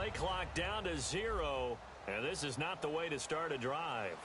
Play clock down to 0, and this is not the way to start a drive.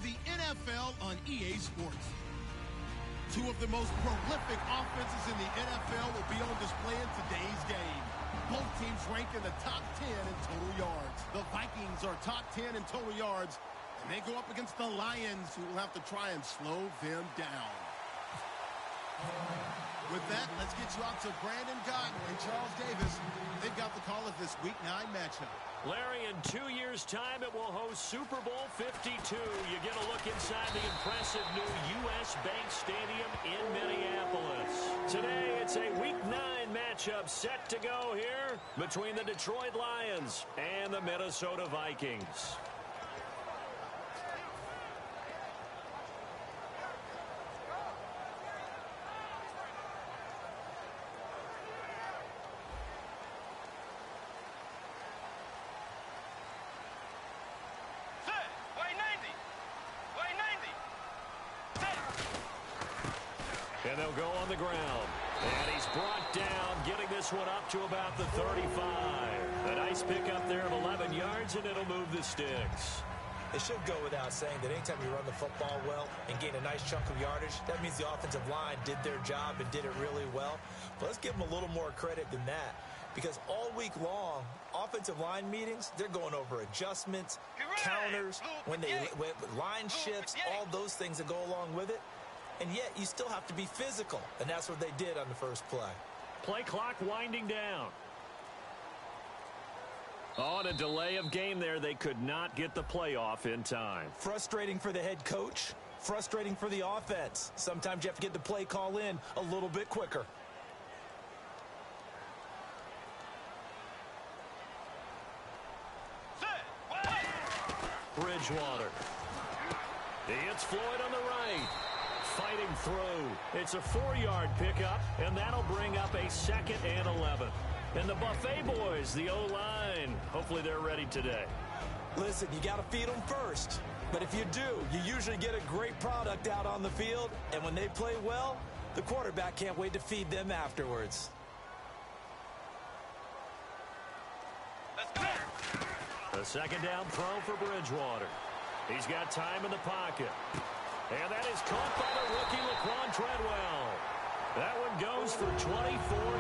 the NFL on EA Sports. Two of the most prolific offenses in the NFL will be on display in today's game. Both teams rank in the top 10 in total yards. The Vikings are top 10 in total yards, and they go up against the Lions, who will have to try and slow them down. With that, let's get you out to Brandon Gaudin and Charles Davis. They've got the call of this Week 9 matchup. Larry, in 2 years' time, it will host Super Bowl 52. You get a look inside the impressive new U.S. Bank Stadium in Minneapolis. Today, it's a Week 9 matchup set to go here between the Detroit Lions and the Minnesota Vikings. And they'll go on the ground. And he's brought down, getting this one up to about the 35. A nice pickup there of 11 yards, and it'll move the sticks. It should go without saying that anytime you run the football well and gain a nice chunk of yardage, that means the offensive line did their job and did it really well. But let's give them a little more credit than that, because all week long, offensive line meetings, they're going over adjustments, counters, when line shifts, all those things that go along with it. And yet, you still have to be physical, and that's what they did on the first play. Play clock winding down. On a delay of game there, they could not get the play off in time. Frustrating for the head coach, frustrating for the offense. Sometimes you have to get the play call in a little bit quicker. Bridgewater. He hits Floyd on the right. Fighting through. It's a 4-yard pickup, and that'll bring up a 2nd and 11. And the Buffet boys, the O-line, hopefully they're ready today. Listen, you got to feed them first. But if you do, you usually get a great product out on the field. And when they play well, the quarterback can't wait to feed them afterwards. A 2nd down throw for Bridgewater. He's got time in the pocket. And that is caught by the rookie Laquan Treadwell. That one goes for 24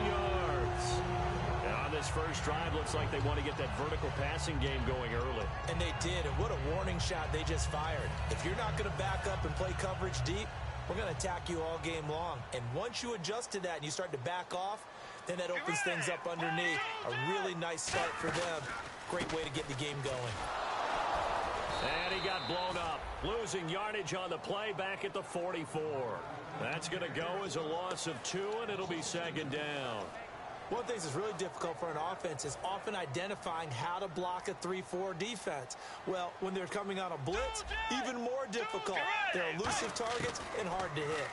yards. And on this first drive, looks like they want to get that vertical passing game going early. And they did, and what a warning shot they just fired. If you're not going to back up and play coverage deep, we're going to attack you all game long. And once you adjust to that and you start to back off, then that opens things up underneath. A really nice start for them. Great way to get the game going. And he got blown up, losing yardage on the play back at the 44. That's going to go as a loss of 2, and it'll be 2nd down. One of the things that's really difficult for an offense is often identifying how to block a 3-4 defense. Well, when they're coming on a blitz, even more difficult. They're elusive targets and hard to hit.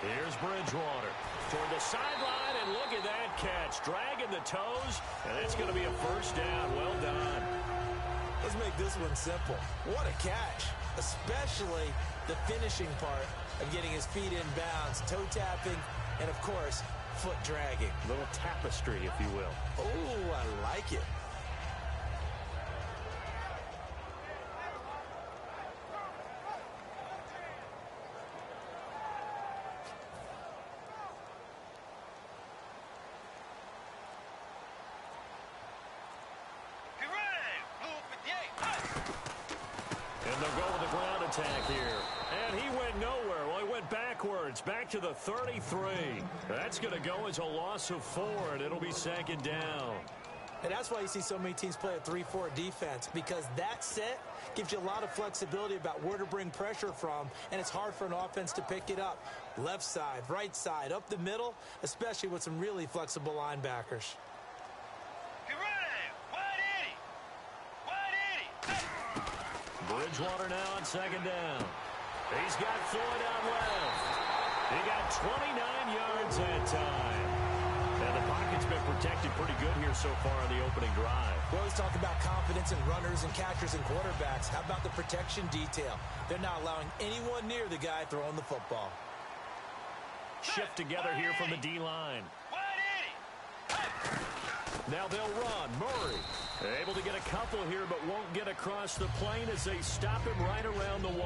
Here's Bridgewater toward the sideline, and look at that catch. Dragging the toes, and that's going to be a 1st down. Well done. Let's make this one simple. What a catch, especially the finishing part of getting his feet in bounds, toe tapping, and, of course, foot dragging. A little tapestry, if you will. Oh, I like it. And they'll go with the ground attack here. And he went nowhere. Well, he went backwards, back to the 33. That's going to go as a loss of 4, and it'll be 2nd down. And that's why you see so many teams play a 3-4 defense, because that set gives you a lot of flexibility about where to bring pressure from, and it's hard for an offense to pick it up. Left side, right side, up the middle, especially with some really flexible linebackers. Bridgewater now on 2nd down. He's got Floyd out left. He got 29 yards that time. And the pocket's been protected pretty good here so far on the opening drive. We always talk about confidence in runners and catchers and quarterbacks. How about the protection detail? They're not allowing anyone near the guy throwing the football. Shift together here from the D-line. Now they'll run. Murray. Able to get a couple here, but won't get across the plane as they stop him right around the 1.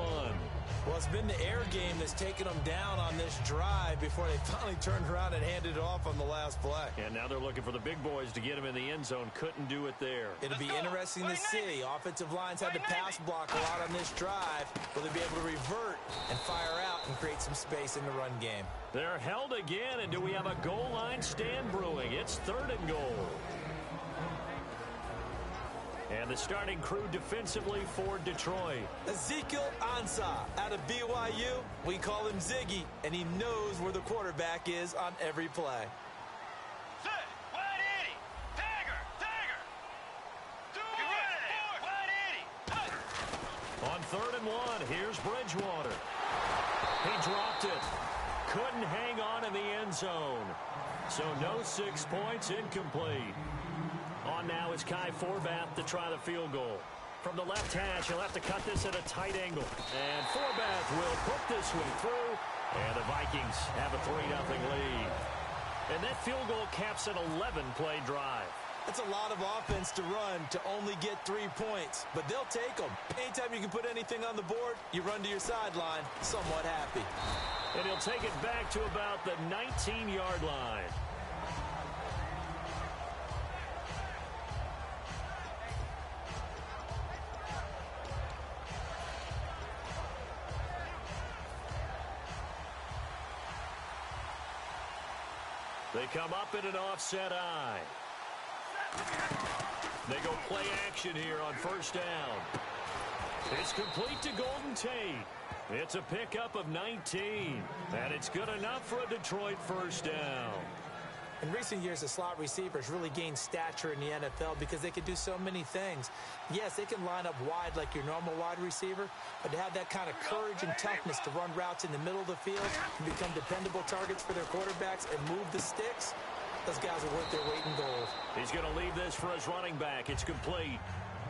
Well, it's been the air game that's taken them down on this drive before they finally turned around and handed it off on the last play. And now they're looking for the big boys to get him in the end zone. Couldn't do it there. It'll be interesting to see. Offensive lines had to pass block a lot on this drive. Will they be able to revert and fire out and create some space in the run game? They're held again, and do we have a goal line stand brewing? It's 3rd and goal. And the starting crew defensively for Detroit. Ezekiel Ansah out of BYU. We call him Ziggy, and he knows where the quarterback is on every play. On 3rd and 1, here's Bridgewater. He dropped it. Couldn't hang on in the end zone. So no 6 points, incomplete. On now is Kai Forbath to try the field goal. From the left hash, he'll have to cut this at a tight angle. And Forbath will put this one through. And the Vikings have a 3-0 lead. And that field goal caps an 11-play drive. That's a lot of offense to run to only get 3 points. But they'll take them. Anytime you can put anything on the board, you run to your sideline somewhat happy. And he'll take it back to about the 19-yard line. They come up in an offset eye. They go play action here on 1st down. It's complete to Golden Tate. It's a pickup of 19. And it's good enough for a Detroit 1st down. In recent years, the slot receivers really gained stature in the NFL because they can do so many things. Yes, they can line up wide like your normal wide receiver, but to have that kind of courage and toughness to run routes in the middle of the field and become dependable targets for their quarterbacks and move the sticks, those guys are worth their weight in gold. He's going to leave this for his running back. It's complete.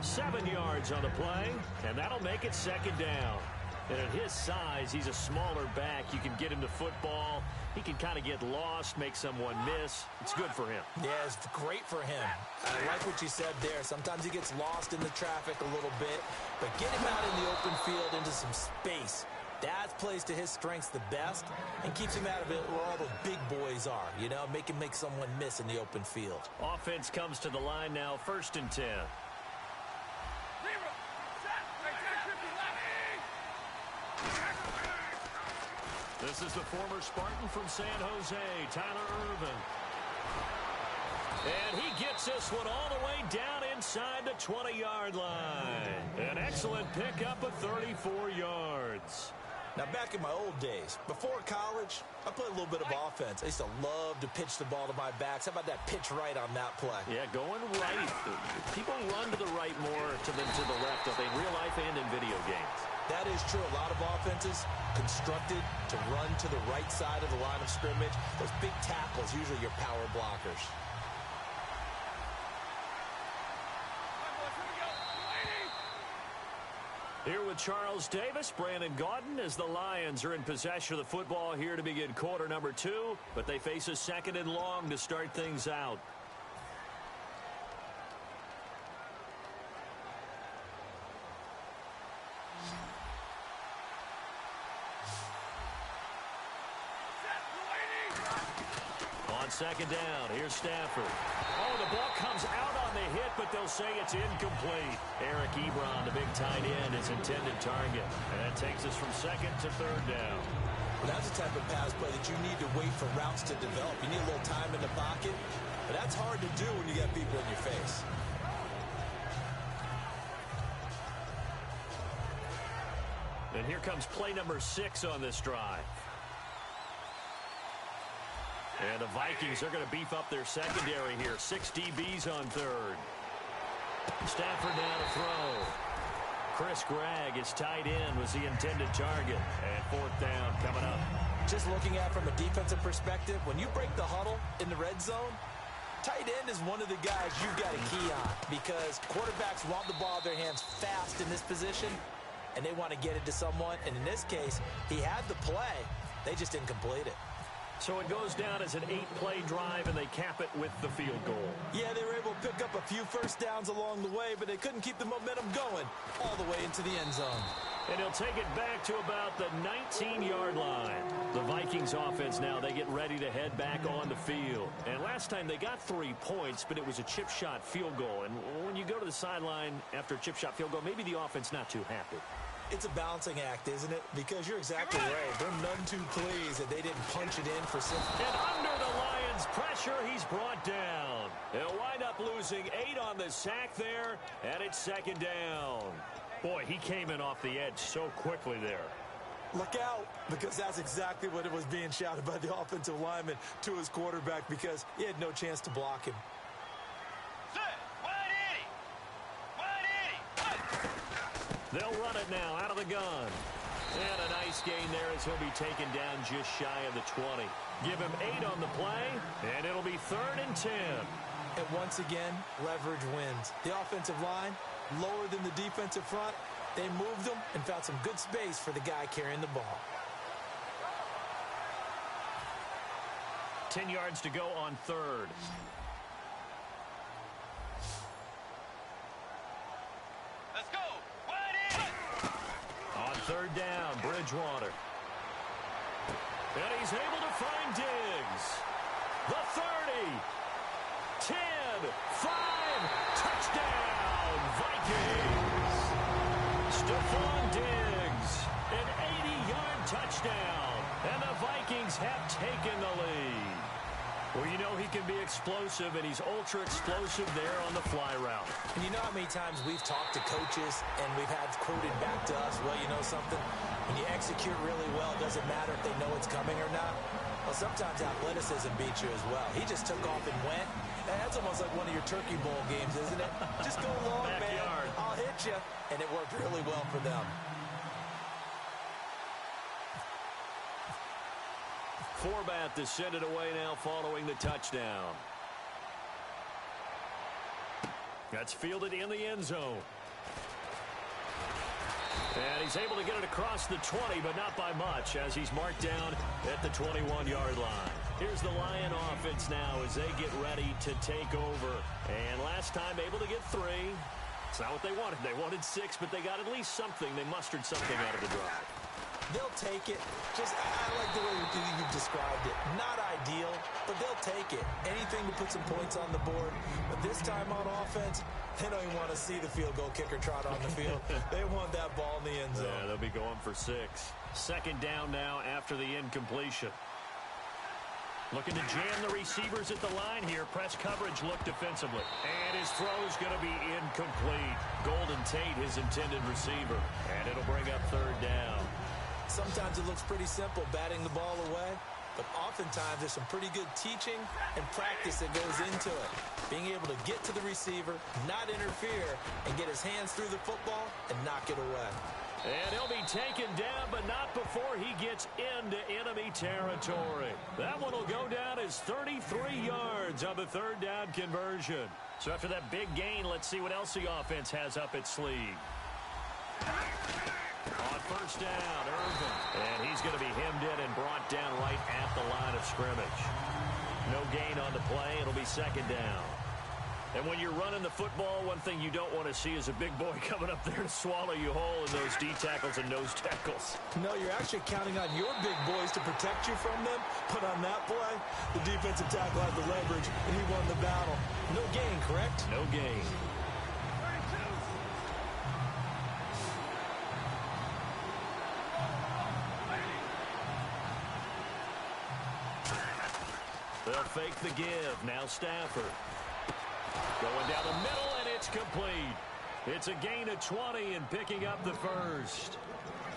7 yards on the play, and that'll make it 2nd down. And at his size, he's a smaller back. You can get him to football. He can kind of get lost, make someone miss. It's good for him. Yeah, it's great for him. I like what you said there. Sometimes he gets lost in the traffic a little bit, but get him out in the open field into some space. That plays to his strengths the best and keeps him out of it where all the big boys are, you know, make someone miss in the open field. Offense comes to the line now, 1st and 10. This is the former Spartan from San Jose, Tyler Ervin. And he gets this one all the way down inside the 20-yard line. An excellent pickup of 34 yards. Now, back in my old days, before college, I played a little bit of offense. I used to love to pitch the ball to my backs. How about that pitch right on that play? Yeah, going right. People run to the right more than to the left, don't they, in real life and in video games. That is true. A lot of offenses constructed to run to the right side of the line of scrimmage. Those big tackles, usually your power blockers. Here with Charles Davis, Brandon Gaudin, as the Lions are in possession of the football here to begin quarter number 2, but they face a 2nd and long to start things out. On 2nd down, here's Stafford. Oh, the ball comes out on the hit, but they'll say it's incomplete. Eric Ebron, the big tight end, is intended target. And that takes us from 2nd to 3rd down. Well, that's the type of pass play that you need to wait for routes to develop. You need a little time in the pocket, but that's hard to do when you got people in your face. And here comes play number 6 on this drive. And the Vikings are going to beef up their secondary here. 6 DBs on 3rd. Stafford now to throw. Chris Gregg, his tight end, was the intended target. And 4th down coming up. Just looking at it from a defensive perspective, when you break the huddle in the red zone, tight end is one of the guys you've got to key on because quarterbacks want the ball in their hands fast in this position, and they want to get it to someone. And in this case, he had the play. They just didn't complete it. So it goes down as an 8-play drive, and they cap it with the field goal. Yeah, they were able to pick up a few first downs along the way, but they couldn't keep the momentum going all the way into the end zone. And he'll take it back to about the 19-yard line. The Vikings offense now, they get ready to head back on the field. And last time they got 3 points, but it was a chip shot field goal. And when you go to the sideline after a chip shot field goal, maybe the offense not too happy. It's a balancing act, isn't it? Because you're exactly right. They're none too pleased that they didn't punch it in for 6. And under the Lions' pressure, he's brought down. They'll wind up losing 8 on the sack there, and it's second down. Boy, he came in off the edge so quickly there. Look out, because that's exactly what it was being shouted by the offensive lineman to his quarterback, because he had no chance to block him. They'll run it now out of the gun. And a nice gain there as he'll be taken down just shy of the 20. Give him 8 on the play, and it'll be 3rd and 10. And once again, leverage wins. The offensive line, lower than the defensive front. They moved them and found some good space for the guy carrying the ball. 10 yards to go on 3rd. Let's go. On 3rd down, Bridgewater. And he's able to find Diggs. The 30. 10. 5. Touchdown, Vikings. Stephon Diggs. An 80-yard touchdown. And the Vikings have taken the lead. Well, you know he can be explosive, and he's ultra-explosive there on the fly route. And you know how many times we've talked to coaches and we've had quoted back to us, well, you know something? When you execute really well, it doesn't matter if they know it's coming or not. Well, sometimes athleticism beats you as well. He just took off and went. That's almost like one of your Turkey Bowl games, isn't it? Just go long, man. I'll hit you. And it worked really well for them. Forbat to send it away now following the touchdown. That's fielded in the end zone. And he's able to get it across the 20, but not by much, as he's marked down at the 21-yard line. Here's the Lion offense now as they get ready to take over. And last time able to get 3. It's not what they wanted. They wanted 6, but they got at least something. They mustered something out of the drive. They'll take it. I like the way you've described it. Not ideal, but they'll take it. Anything to put some points on the board. But this time on offense, they don't even want to see the field goal kicker trot on the field. They want that ball in the end zone. Yeah, they'll be going for 6. Second down now after the incompletion. Looking to jam the receivers at the line here. Press coverage look defensively. And his throw's going to be incomplete. Golden Tate, his intended receiver. And it'll bring up 3rd down. Sometimes it looks pretty simple, batting the ball away. But oftentimes there's some pretty good teaching and practice that goes into it. Being able to get to the receiver, not interfere, and get his hands through the football and knock it away. And he'll be taken down, but not before he gets into enemy territory. That one will go down as 33 yards on the 3rd down conversion. So after that big gain, let's see what else the offense has up its sleeve. On 1st down, Irvin. And he's going to be hemmed in and brought down right at the line of scrimmage. No gain on the play. It'll be 2nd down. And when you're running the football, one thing you don't want to see is a big boy coming up there to swallow you whole in those D tackles and nose tackles. No, you're actually counting on your big boys to protect you from them. But on that play, the defensive tackle had the leverage, and he won the battle. No gain, correct? No gain. They'll fake the give. Now Stafford. Going down the middle, and it's complete. It's a gain of 20 and picking up the 1st.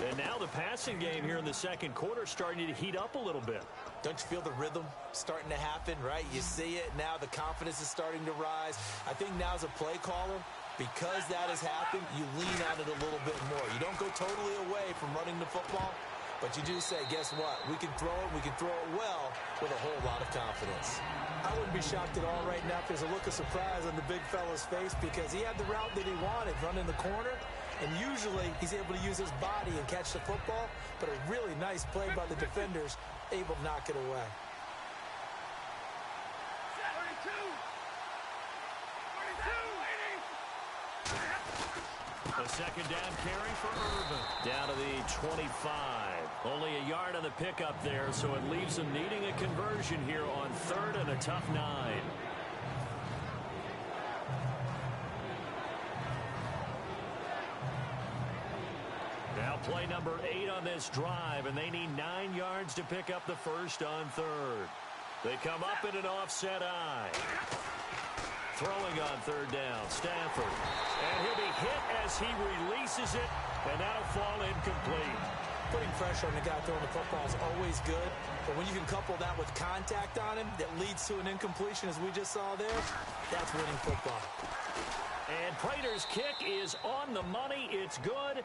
And now the passing game here in the second quarter starting to heat up a little bit. Don't you feel the rhythm starting to happen, right? You see it now. The confidence is starting to rise. I think now as a play caller, because that has happened, you lean on it a little bit more. You don't go totally away from running the football. But you do say, guess what? We can throw it. We can throw it well with a whole lot of confidence. I wouldn't be shocked at all right now if there's a look of surprise on the big fella's face because he had the route that he wanted, running the corner. And usually he's able to use his body and catch the football. But a really nice play by the defenders, able to knock it away. A second down carry for Irvin. Down to the 25. Only a yard on the pickup there, so it leaves them needing a conversion here on 3rd and a tough 9. Now play number 8 on this drive, and they need 9 yards to pick up the first on 3rd. They come up in an offset eye. Throwing on 3rd down, Stafford. And he'll be hit as he releases it, and that'll fall incomplete. Putting pressure on the guy throwing the football is always good, but when you can couple that with contact on him that leads to an incompletion, as we just saw there, that's winning football. And Prater's kick is on the money. It's good.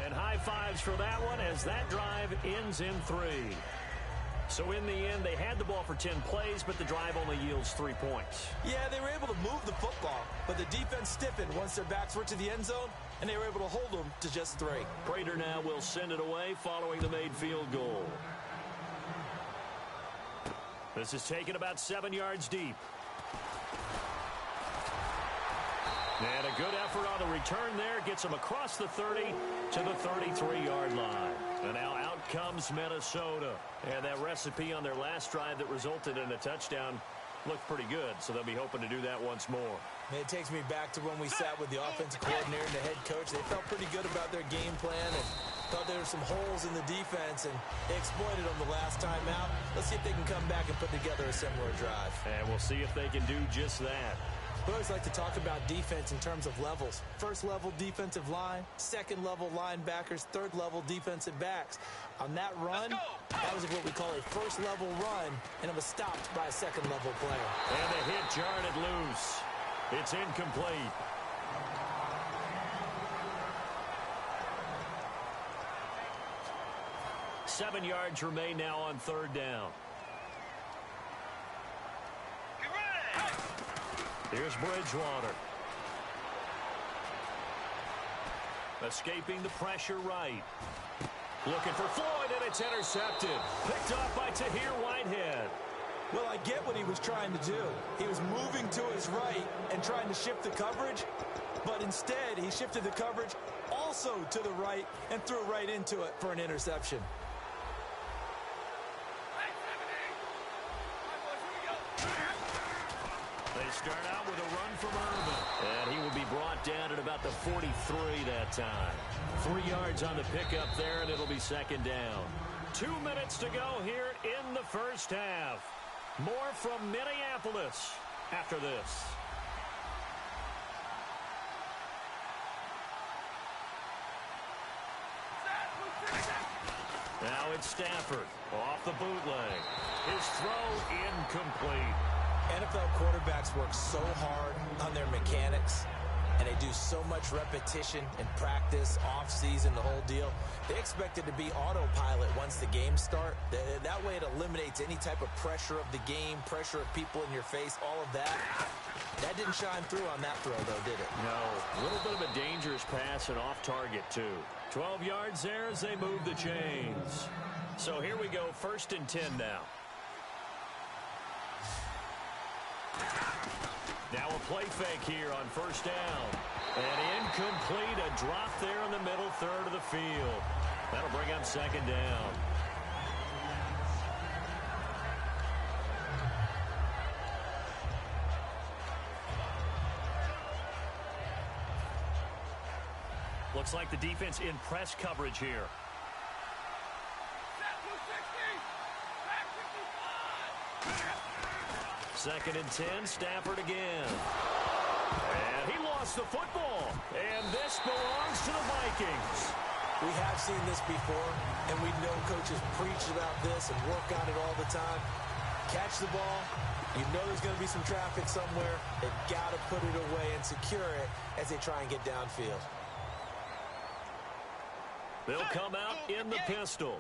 And high fives for that one as that drive ends in 3. So in the end, they had the ball for 10 plays, but the drive only yields 3 points. Yeah, they were able to move the football, but the defense stiffened once their backs were to the end zone, and they were able to hold them to just 3. Prater now will send it away following the made field goal. This is taken about 7 yards deep. And a good effort on the return there. Gets them across the 30 to the 33-yard line. And now out comes Minnesota. And that recipe on their last drive that resulted in a touchdown looked pretty good. So they'll be hoping to do that once more. It takes me back to when we sat with the offensive coordinator and the head coach. They felt pretty good about their game plan and thought there were some holes in the defense, and they exploited them the last time out. Let's see if they can come back and put together a similar drive. And we'll see if they can do just that. We always like to talk about defense in terms of levels. First level defensive line, second level linebackers, third level defensive backs. On that run, that was what we call a first level run, and it was stopped by a second level player. And the hit jarred it loose. It's incomplete. Seven yards remain now on 3rd down. Here's Bridgewater. Escaping the pressure right. Looking for Floyd, and it's intercepted. Picked off by Tahir Whitehead. Well, I get what he was trying to do. He was moving to his right and trying to shift the coverage, but instead he shifted the coverage also to the right and threw right into it for an interception. They start out with a run from Irvin. And he will be brought down at about the 43 that time. 3 yards on the pickup there, and it'll be 2nd down. 2 minutes to go here in the first half. More from Minneapolis after this. Now it's Stafford off the bootleg. His throw incomplete. NFL quarterbacks work so hard on their mechanics, and they do so much repetition and practice, off-season, the whole deal. They expect it to be autopilot once the games start. That way it eliminates any type of pressure of the game, pressure of people in your face, all of that. That didn't shine through on that throw, though, did it? No. A little bit of a dangerous pass and off target, too. 12 yards there as they move the chains. So here we go, 1st and 10 now. Now a play fake here on 1st down. And incomplete, a drop there in the middle third of the field. That'll bring up 2nd down. Looks like the defense in press coverage here. Second and 10, Stafford again. And he lost the football. And this belongs to the Vikings. We have seen this before, and we know coaches preach about this and work on it all the time. Catch the ball. You know there's going to be some traffic somewhere. They've got to put it away and secure it as they try and get downfield. They'll come out in the pistol.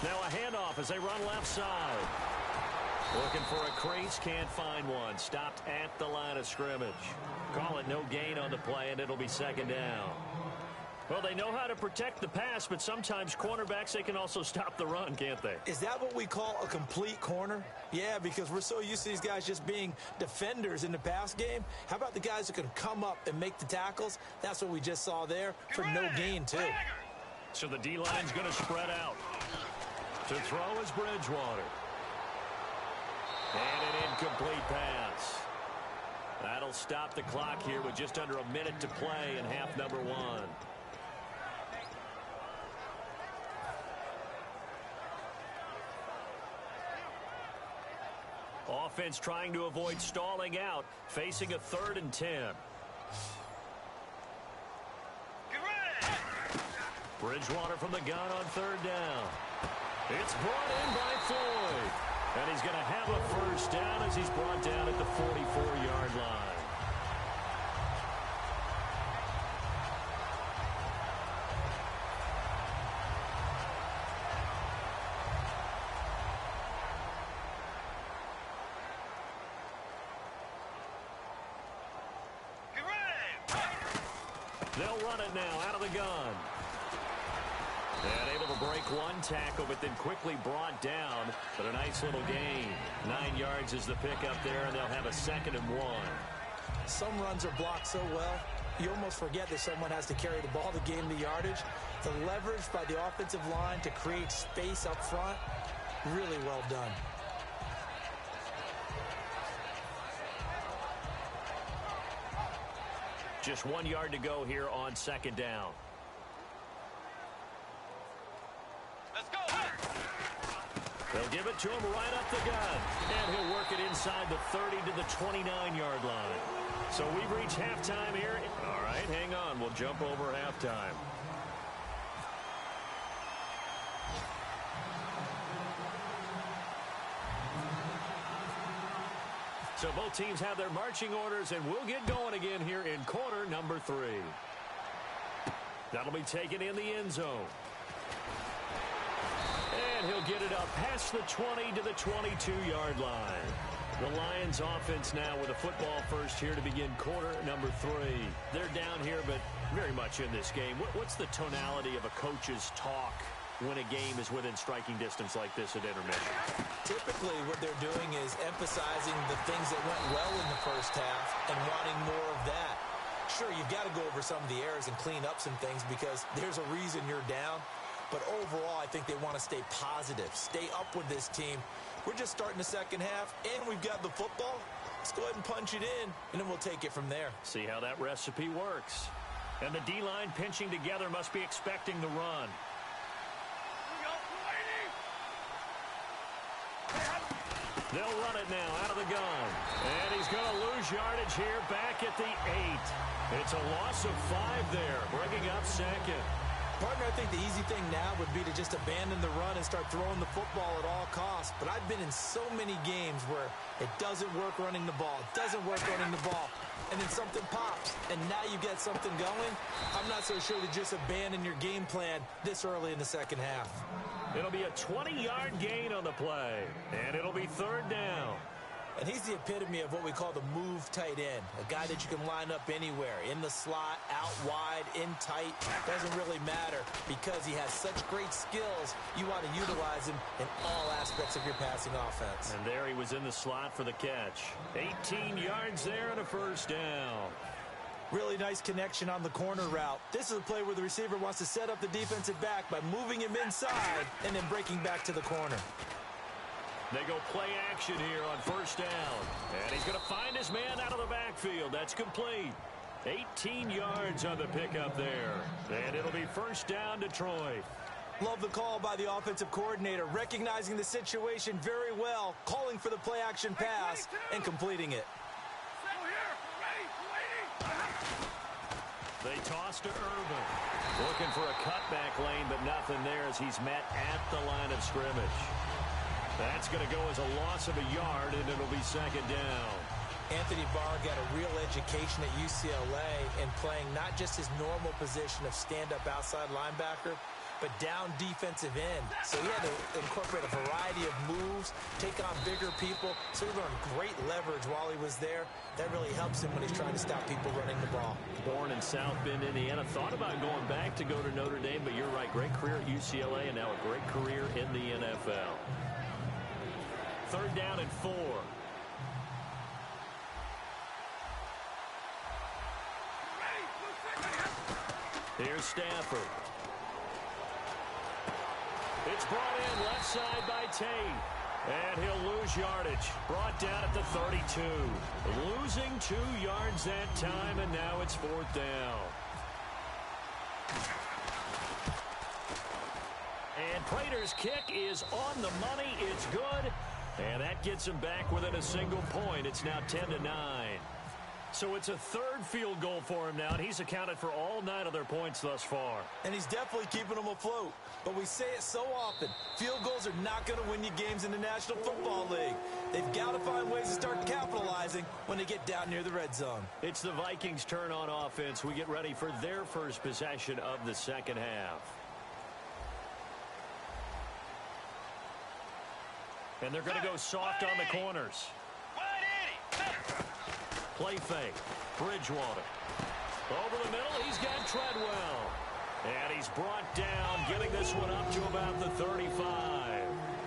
Now a handoff as they run left side. Looking for a crease, can't find one. Stopped at the line of scrimmage. Call it no gain on the play, and it'll be 2nd down. Well, they know how to protect the pass, but sometimes cornerbacks, they can also stop the run, can't they? Is that what we call a complete corner? Yeah, because we're so used to these guys just being defenders in the pass game. How about the guys who can come up and make the tackles? That's what we just saw there for no gain, too. So the D-line's going to spread out. To throw is Bridgewater. And an incomplete pass. That'll stop the clock here with just under a minute to play in half number 1. Offense trying to avoid stalling out, facing a 3rd and 10. Bridgewater from the gun on 3rd down. It's brought in by Floyd. And he's going to have a first down as he's brought down at the 44-yard line. They'll run it now out of the gun. And able to break one tackle, but then quickly brought down. But a nice little gain. 9 yards is the pickup there, and they'll have a 2nd and 1. Some runs are blocked so well, you almost forget that someone has to carry the ball to gain the yardage. The leverage by the offensive line to create space up front, really well done. Just 1 yard to go here on 2nd down. Let's go. They'll give it to him right up the gut. And he'll work it inside the 30 to the 29-yard line. So we've reached halftime here. All right, hang on. We'll jump over halftime. So both teams have their marching orders, and we'll get going again here in quarter number 3. That'll be taken in the end zone. And he'll get it up past the 20 to the 22-yard line. The Lions offense now with a football first here to begin quarter number 3. They're down here, but very much in this game. What's the tonality of a coach's talk when a game is within striking distance like this at intermission? Typically, what they're doing is emphasizing the things that went well in the first half and wanting more of that. Sure, you've got to go over some of the errors and clean up some things because there's a reason you're down. But overall, I think they want to stay positive, stay up with this team. We're just starting the second half, and we've got the football. Let's go ahead and punch it in, and then we'll take it from there. See how that recipe works. And the D-line pinching together must be expecting the run. They'll run it now out of the gun. And he's going to lose yardage here back at the 8. It's a loss of 5 there, bringing up 2nd. Partner, I think the easy thing now would be to just abandon the run and start throwing the football at all costs. But I've been in so many games where it doesn't work running the ball. It doesn't work running the ball. And then something pops, and now you get something going. I'm not so sure to just abandon your game plan this early in the second half. It'll be a 20-yard gain on the play, and it'll be 3rd down. And he's the epitome of what we call the move tight end, a guy that you can line up anywhere, in the slot, out wide, in tight. Doesn't really matter because he has such great skills. You want to utilize him in all aspects of your passing offense. And there he was in the slot for the catch. 18 yards there and a first down. Really nice connection on the corner route. This is a play where the receiver wants to set up the defensive back by moving him inside and then breaking back to the corner. They go play action here on first down. And he's going to find his man out of the backfield. That's complete. 18 yards on the pickup there. And it'll be first down, Detroit. Love the call by the offensive coordinator, recognizing the situation very well, calling for the play action pass and completing it. They toss to Irvin. Looking for a cutback lane, but nothing there as he's met at the line of scrimmage. That's going to go as a loss of a yard, and it'll be 2nd down. Anthony Barr got a real education at UCLA in playing not just his normal position of stand-up outside linebacker, but down defensive end. So he had to incorporate a variety of moves, take on bigger people. So he learned great leverage while he was there. That really helps him when he's trying to stop people running the ball. Born in South Bend, Indiana. Thought about going back to go to Notre Dame, but you're right. Great career at UCLA and now a great career in the NFL. 3rd down and 4. Here's Stafford. It's brought in left side by Tate. And he'll lose yardage. Brought down at the 32. Losing 2 yards that time, and now it's 4th down. And Prater's kick is on the money. It's good. And that gets him back within a single point. It's now 10-9. So it's a 3rd field goal for him now, and he's accounted for all 9 of their points thus far. And he's definitely keeping them afloat. But we say it so often, field goals are not going to win you games in the National Football League. They've got to find ways to start capitalizing when they get down near the red zone. It's the Vikings' turn on offense. We get ready for their first possession of the second half. And they're going to go soft on the corners. Play fake. Bridgewater. Over the middle, he's got Treadwell. And he's brought down, getting this one up to about the 35.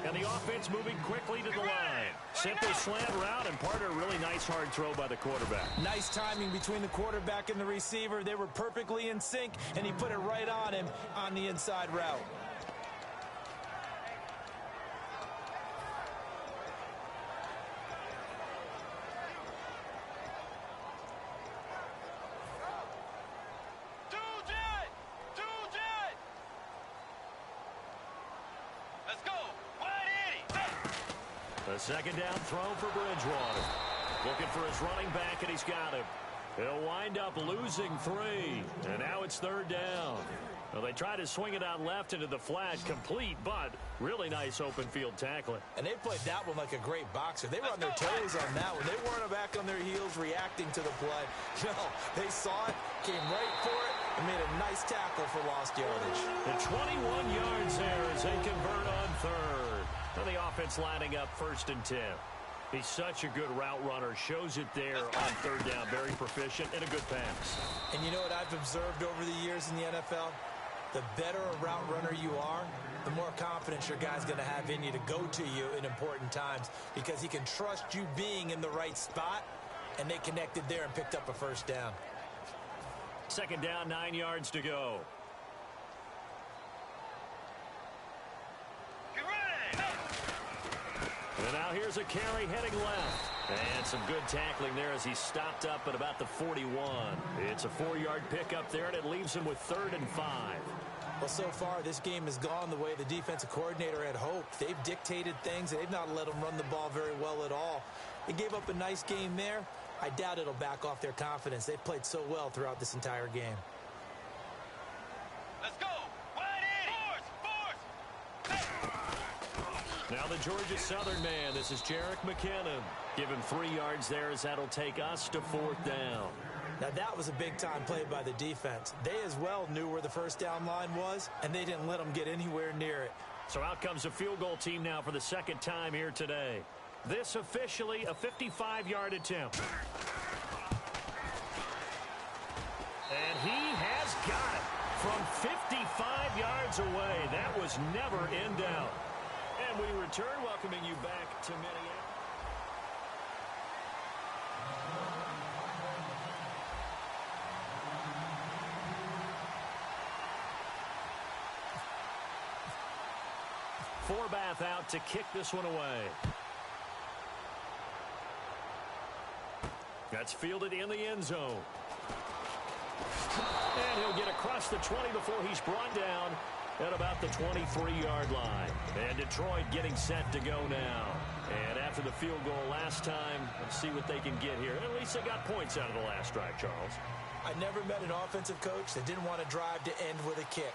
And the offense moving quickly to the line. Simple slant route, and part of a really nice hard throw by the quarterback. Nice timing between the quarterback and the receiver. They were perfectly in sync, and he put it right on him on the inside route. A second down throw for Bridgewater. Looking for his running back, and he's got him. He'll wind up losing 3. And now it's 3rd down. Well, they try to swing it out left into the flat, complete, but really nice open field tackling. And they played that one like a great boxer. They were on their toes on that one. They weren't back on their heels reacting to the play. No, they saw it, came right for it, and made a nice tackle for lost yardage. The 21 yards there as they convert on 3rd. And the offense lining up 1st and 10. He's such a good route runner. Shows it there on 3rd down. Very proficient and a good pass. And you know what I've observed over the years in the NFL? The better a route runner you are, the more confidence your guy's going to have in you to go to you in important times because he can trust you being in the right spot, and they connected there and picked up a 1st down. 2nd down, 9 yards to go. And now here's a carry heading left. And some good tackling there as he stopped up at about the 41. It's a 4-yard pickup there, and it leaves him with 3rd and 5. Well, so far, this game has gone the way the defensive coordinator had hoped. They've dictated things. They've not let them run the ball very well at all. They gave up a nice game there. I doubt it'll back off their confidence. They've played so well throughout this entire game. Let's go. Now the Georgia Southern man. This is Jerick McKinnon. Give him 3 yards there as that'll take us to 4th down. Now that was a big-time play by the defense. They as well knew where the 1st down line was, and they didn't let them get anywhere near it. So out comes a field goal team now for the 2nd time here today. This officially a 55-yard attempt. And he has got it from 55 yards away. That was never in doubt. And we return, welcoming you back to Minneapolis. Forbath out to kick this one away. That's fielded in the end zone. And he'll get across the 20 before he's brought down at about the 23-yard line. And Detroit getting set to go now. And after the field goal last time, let's see what they can get here. At least they got points out of the last drive, Charles. I never met an offensive coach that didn't want to drive to end with a kick.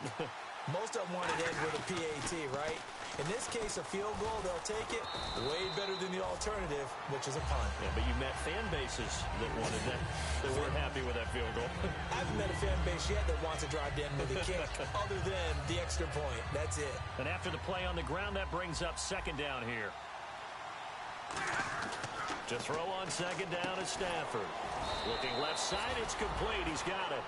Most of them want it in with a PAT, right? In this case, a field goal, they'll take it way better than the alternative, which is a punt. Yeah, but you met fan bases that wanted that. They weren't happy with that field goal. I haven't met a fan base yet that wants to drive in with a kick other than the extra point. That's it. And after the play on the ground, that brings up second down here. To throw on second down is Stafford. Looking left side, it's complete. He's got it.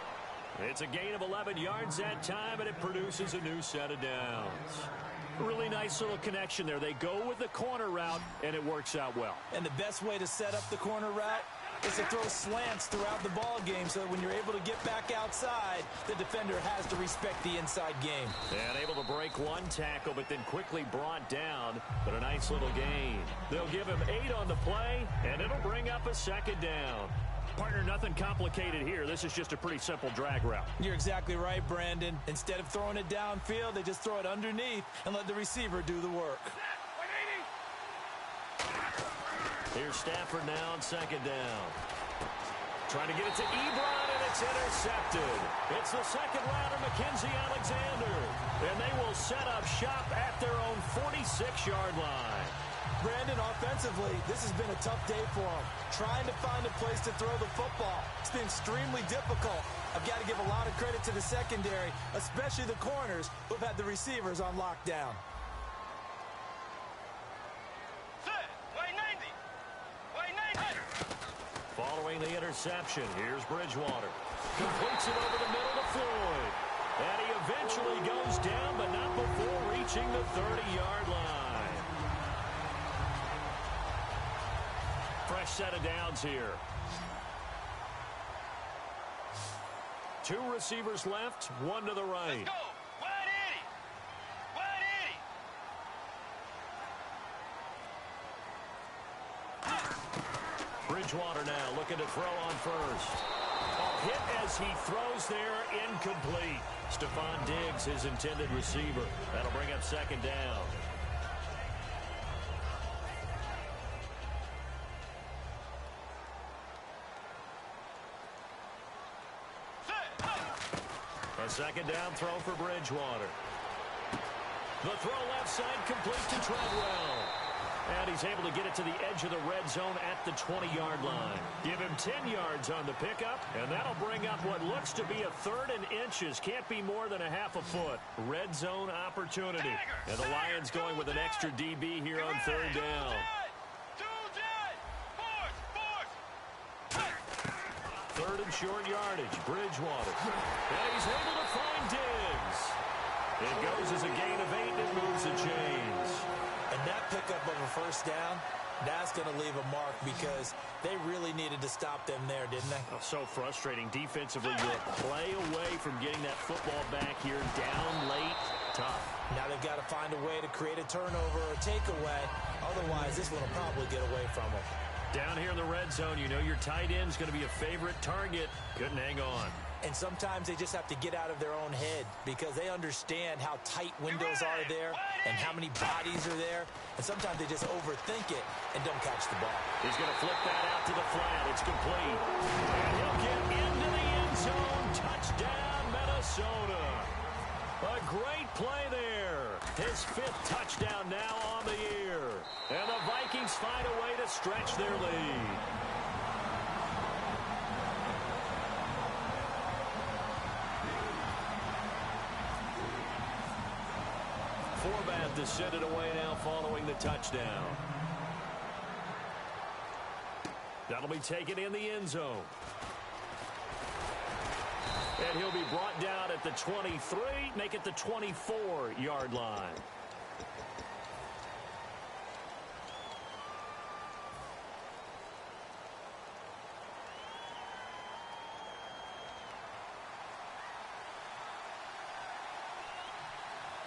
It's a gain of 11 yards that time, and it produces a new set of downs. Really nice little connection there. They go with the corner route, and it works out well. And the best way to set up the corner route is to throw slants throughout the ball game so that when you're able to get back outside, the defender has to respect the inside game. And able to break one tackle, but then quickly brought down. But a nice little gain. They'll give him 8 on the play, and it'll bring up a second down. Partner, nothing complicated here. This is just a pretty simple drag route. You're exactly right, Brandon. Instead of throwing it downfield, they just throw it underneath and let the receiver do the work. Here's Stafford now on second down. Trying to get it to Ebron, and it's intercepted. It's the second rounder, Mackenzie Alexander. And they will set up shop at their own 46-yard line. Brandon, offensively, this has been a tough day for him. Trying to find a place to throw the football. It's been extremely difficult. I've got to give a lot of credit to the secondary, especially the corners who've had the receivers on lockdown. Following the interception, here's Bridgewater. Completes it over the middle to Floyd. And he eventually goes down, but not before reaching the 30-yard line. Fresh set of downs here. 2 receivers left, 1 to the right. Let's go. Wide 80. Bridgewater now looking to throw on first. Hit as he throws there, incomplete. Stephon Diggs, his intended receiver. That'll bring up second down. A second down throw for Bridgewater. The throw left side complete to Treadwell. And he's able to get it to the edge of the red zone at the 20-yard line. Give him 10 yards on the pickup, and that'll bring up what looks to be a 3rd and inches. Can't be more than a half a foot. Red zone opportunity. And the Lions going with an extra DB here on 3rd down. 3rd and short yardage, Bridgewater. And he's able to find Diggs. It goes as a gain of 8 and moves the chains. And that pickup of a first down, that's going to leave a mark because they really needed to stop them there, didn't they? Oh, so frustrating. Defensively, you're a play away from getting that football back here. Down late, tough. Now they've got to find a way to create a turnover or a takeaway. Otherwise, this one will probably get away from them. Down here in the red zone, you know your tight end's going to be a favorite target. Couldn't hang on. And sometimes they just have to get out of their own head because they understand how tight windows are there and how many bodies are there. And sometimes they just overthink it and don't catch the ball. He's going to flip that out to the flat. It's complete. And he'll get into the end zone. Touchdown, Minnesota. A great play there. His 5th touchdown now on the year. And the Vikings find a way to stretch their lead. Forbath to send it away now following the touchdown. That'll be taken in the end zone. And he'll be brought down at the 23, make it the 24-yard line.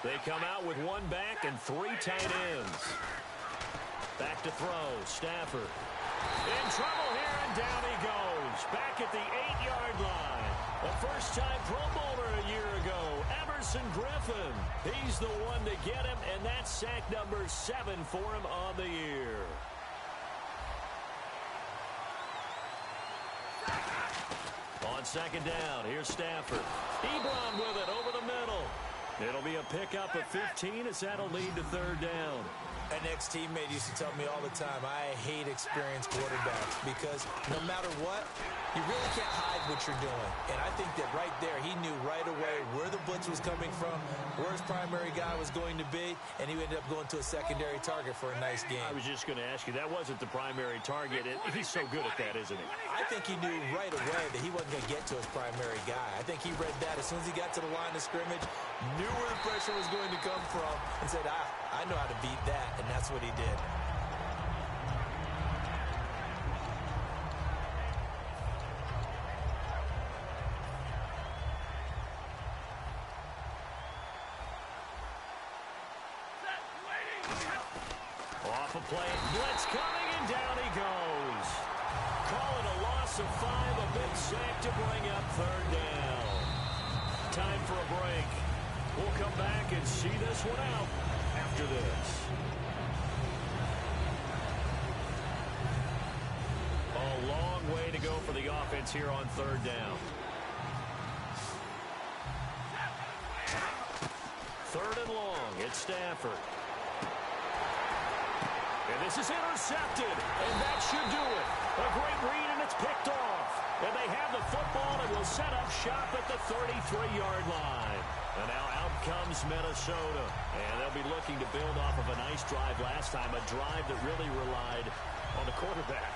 They come out with 1 back and 3 tight ends. Back to throw, Stafford. In trouble here, and down he goes. Back at the 8-yard line. A first-time Pro Bowler a year ago, Everson Griffin. He's the one to get him, and that's sack number 7 for him on the year. On second down, here's Stafford. Ebron with it over the middle. It'll be a pickup of 15 as that'll lead to third down. An ex-teammate used to tell me all the time, I hate experienced quarterbacks because no matter what, you really can't hide what you're doing. And I think that right there, he knew right away where the blitz was coming from, where his primary guy was going to be, and he ended up going to a secondary target for a nice game. I was just going to ask you, that wasn't the primary target. He's so good at that, isn't he? I think he knew right away that he wasn't going to get to his primary guy. I think he read that as soon as he got to the line of scrimmage, knew where the pressure was going to come from, and said, I know how to beat that, and that's what he did. Off a play, blitz coming, and down he goes. Call it a loss of 5, a big sack to bring up third down. Time for a break. We'll come back and see this one out after this. A long way to go for the offense here on third down. Third and long, it's Stafford. And this is intercepted, and that should do it. A great read, and it's picked off. And they have the football and will set up shop at the 33-yard line. And now out comes Minnesota. And they'll be looking to build off of a nice drive last time, a drive that really relied on the quarterback.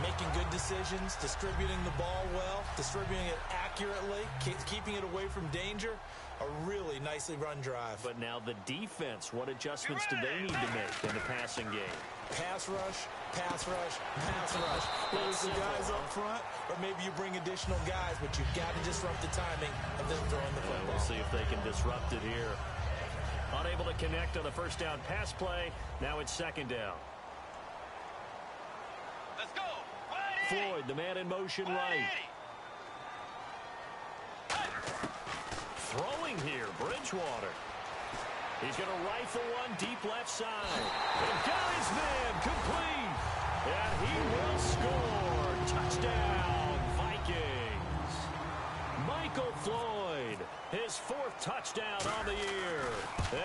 Making good decisions, distributing the ball well, distributing it accurately, keeping it away from danger. A really nicely run drive. But now the defense, what adjustments do they need to make in the passing game? Pass rush, pass rush, pass rush. Whether it's the guys up front, or maybe you bring additional guys, but you've got to disrupt the timing of them throwing the football. We'll see if they can disrupt it here. Unable to connect on the first down pass play. Now it's second down. Let's go. Floyd, the man in motion right. Throwing here, Bridgewater. He's going to rifle one deep left side. And got his man complete. And he will score. Touchdown, Vikings. Michael Floyd, his 4th touchdown on the year.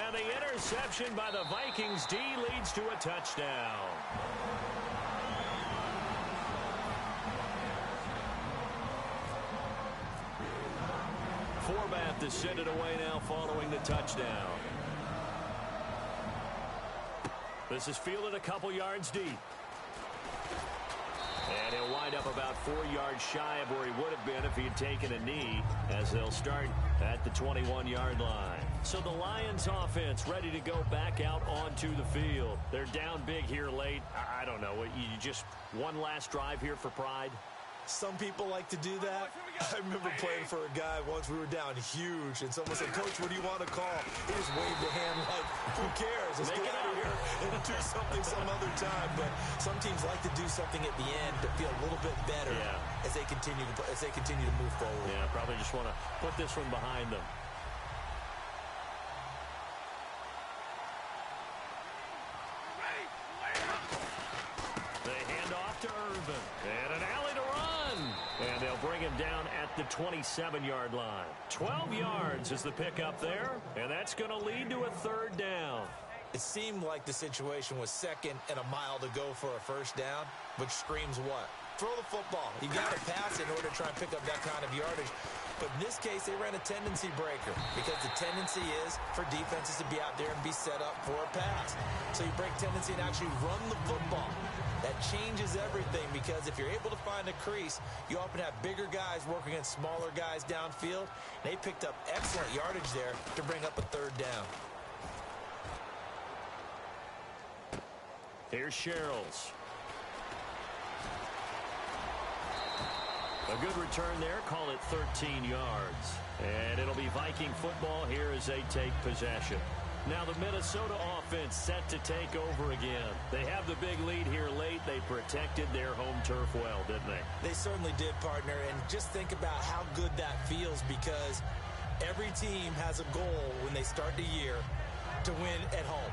And the interception by the Vikings D leads to a touchdown. Forbath to send it away now following the touchdown. This is fielded a couple yards deep. And he'll wind up about 4 yards shy of where he would have been if he had taken a knee, as they'll start at the 21-yard line. So the Lions offense ready to go back out onto the field. They're down big here late. I don't know. You just one last drive here for pride? Some people like to do that. I remember playing for a guy once. We were down huge, and someone said, "Coach, what do you want to call?" He just waved a hand like, "Who cares? Let's get out of here and do something some other time." But some teams like to do something at the end to feel a little bit better as they continue to move forward. Yeah, probably just want to put this one behind them. They hand off to Irvin, and an alley to run. And they'll bring him down at the 27-yard line. 12 yards is the pickup there, and that's going to lead to a third down. It seemed like the situation was second and a mile to go for a first down, which screams what? Throw the football. You got to pass in order to try and pick up that kind of yardage. But in this case, they ran a tendency breaker because the tendency is for defenses to be out there and be set up for a pass. So you break tendency and actually run the football. That changes everything because if you're able to find a crease, you often have bigger guys working against smaller guys downfield. They picked up excellent yardage there to bring up a third down. Here's Sherrills. A good return there, call it 13 yards. And it'll be Viking football here as they take possession. Now the Minnesota offense set to take over again. They have the big lead here late. They protected their home turf well, didn't they? They certainly did, partner. And just think about how good that feels because every team has a goal when they start the year to win at home.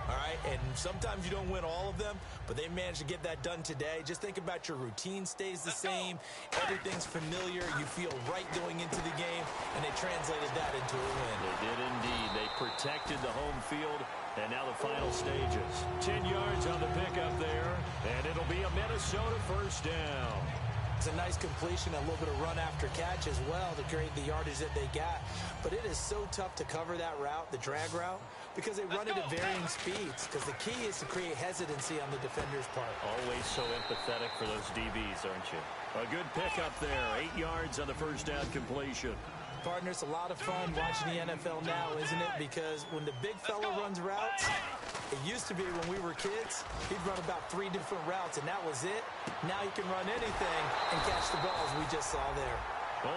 All right, and sometimes you don't win all of them, but they managed to get that done today. Just think about your routine stays the same. Everything's familiar. You feel right going into the game, and they translated that into a win. They did indeed. protected the home field. And now the final stages. 10 yards on the pickup there. And it'll be a Minnesota first down. It's a nice completion, a little bit of run after catch as well to create the yardage that they got. But it is so tough to cover that route, the drag route, because they run it at varying speeds. Because the key is to create hesitancy on the defender's part. Always so empathetic for those DBs, aren't you? A good pickup there. 8 yards on the first down completion. Partner, it's a lot of fun watching the NFL now, isn't it? Because when the big fella runs routes, it used to be when we were kids, he'd run about 3 different routes, and that was it. Now he can run anything and catch the balls we just saw there.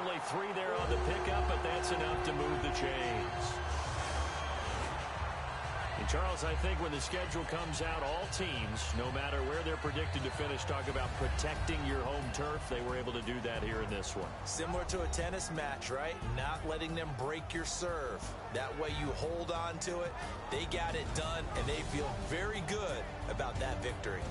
Only 3 there on the pickup, but that's enough to move the chains. And Charles, I think when the schedule comes out, all teams, no matter where they're predicted to finish, talk about protecting your home turf. They were able to do that here in this one. Similar to a tennis match, right? Not letting them break your serve. That way you hold on to it. They got it done, and they feel very good about that victory.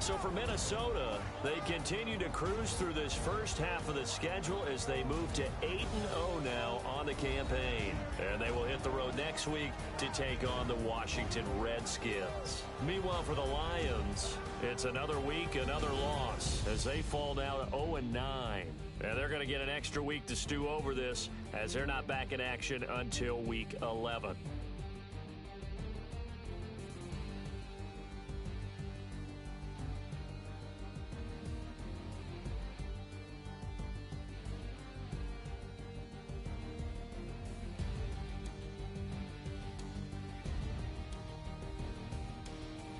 So for Minnesota, they continue to cruise through this first half of the schedule as they move to 8-0 now on the campaign. And they will hit the road next week to take on the Washington Redskins. Meanwhile, for the Lions, it's another week, another loss as they fall now to 0-9. And they're going to get an extra week to stew over this as they're not back in action until week 11.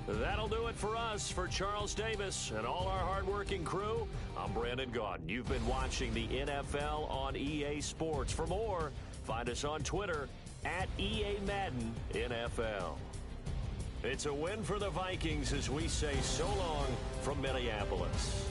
That'll do it for us. For Charles Davis and all our hardworking crew, I'm Brandon Gaudin. You've been watching the NFL on EA Sports. For more, find us on Twitter at EA Madden NFL. It's a win for the Vikings as we say so long from Minneapolis.